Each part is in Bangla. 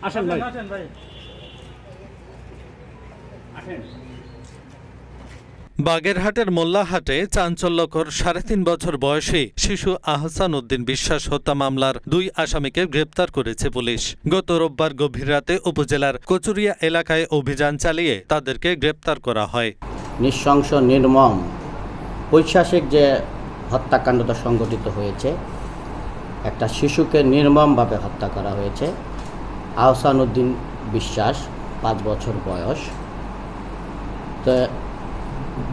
আসেন ভাই। বাগেরহাটের মোল্লাহাটে চাঞ্চল্যকর ৩.৫ বছর বয়সী শিশু আহসান উদ্দিন বিশ্বাস হত্যা মামলার ২ আসামিকে গ্রেপ্তার করেছে পুলিশ। গত রোববার গভীর রাতে উপজেলার কচুরিয়া এলাকায় অভিযান চালিয়ে তাদেরকে গ্রেপ্তার করা হয়। নৃশংস নির্মম পৈশাচিক যে হত্যাকাণ্ডটা সংঘটিত হয়েছে, একটা শিশুকে নির্মমভাবে হত্যা করা হয়েছে। আহসান উদ্দিন বিশ্বাস ৫ বছর বয়স। তো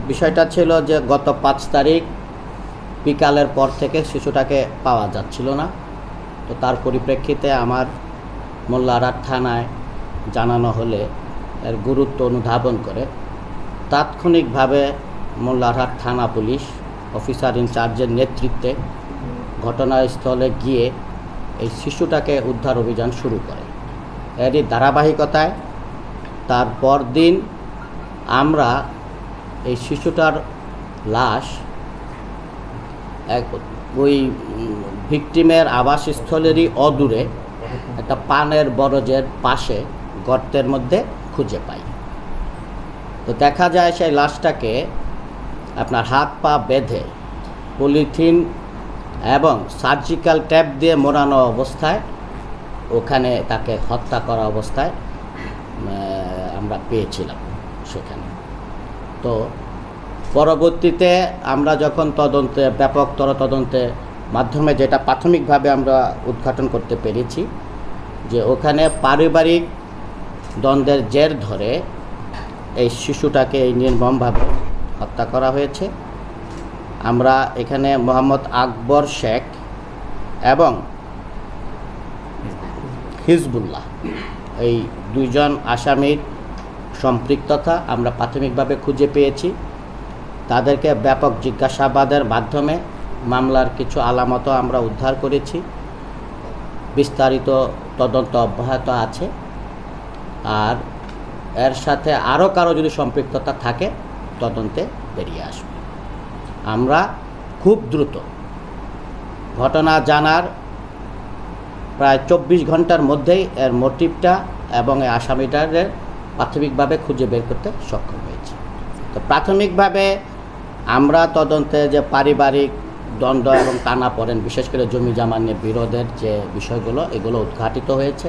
বিষয়টা ছিল যে গত ৫ তারিখ বিকালের পর থেকে শিশুটাকে পাওয়া যাচ্ছিল না। তো তার পরিপ্রেক্ষিতে আমার মোল্লাহাট থানায় জানানো হলে এর গুরুত্ব অনুধাবন করে তাৎক্ষণিকভাবে মোল্লাহাট থানা পুলিশ অফিসার ইনচার্জের নেতৃত্বে ঘটনাস্থলে গিয়ে এই শিশুটাকে উদ্ধার অভিযান শুরু করে। এরই ধারাবাহিকতায় তার পরদিন আমরা এই শিশুটার লাশ ওই ভিকটিমের আবাসস্থলেরই অদূরে একটা পানের বরজের পাশে গর্তের মধ্যে খুঁজে পাই। তো দেখা যায় সেই লাশটাকে আপনার হাত পা বেঁধে পলিথিন এবং সার্জিক্যাল ট্যাপ দিয়ে মোড়ানো অবস্থায় ওখানে তাকে হত্যা করা অবস্থায় আমরা পেয়েছিলাম সেখানে। তো পরবর্তীতে আমরা যখন ব্যাপকতর তদন্তের মাধ্যমে যেটা প্রাথমিকভাবে আমরা উদ্ঘাটন করতে পেরেছি যে ওখানে পারিবারিক দ্বন্দ্বের জের ধরে এই শিশুটাকে এই নির্মমভাবে হত্যা করা হয়েছে। আমরা এখানে মোহাম্মদ আকবর শেখ এবং হিজবুল্লাহ এই 2 জন আসামির সম্পৃক্ততা আমরা প্রাথমিকভাবে খুঁজে পেয়েছি। তাদেরকে ব্যাপক জিজ্ঞাসাবাদের মাধ্যমে মামলার কিছু আলামতও আমরা উদ্ধার করেছি। বিস্তারিত তদন্ত অব্যাহত আছে। আর এর সাথে আরও কারো যদি সম্পৃক্ততা থাকে তদন্তে বেরিয়ে আসবে। আমরা খুব দ্রুত ঘটনা জানার প্রায় 24 ঘন্টার মধ্যেই এর মোটিভটা এবং এই আসামিটাদের প্রাথমিকভাবে খুঁজে বের করতে সক্ষম হয়েছি। তো প্রাথমিকভাবে আমরা তদন্তে যে পারিবারিক দ্বন্দ্ব এবং টানাপোড়েন বিশেষ করে জমি জমা নিয়ে বিরোধের যে বিষয়গুলো এগুলো উদ্ঘাটিত হয়েছে।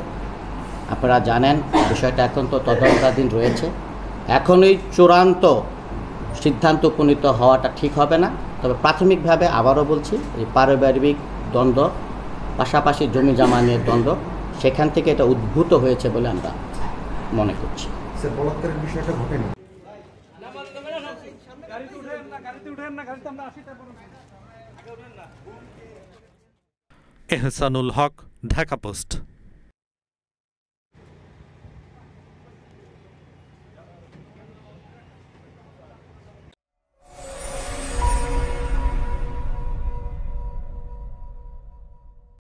আপনারা জানেন বিষয়টা এখন তো তদন্তাধীন রয়েছে। এখনই চূড়ান্ত সিদ্ধান্ত উপনীত হওয়াটা ঠিক হবে না। তবে প্রাথমিকভাবে আবারও বলছি এই পারিবারিক দ্বন্দ্ব পাশাপাশি জমি জমা নিয়ে দ্বন্দ্ব সেখান থেকে এটা উদ্ভূত হয়েছে বলে আমরা মনে করছি। বলাৎকারের বিষয়টা ঘটেনি। এহসানুল হক, ঢাকা পোস্ট।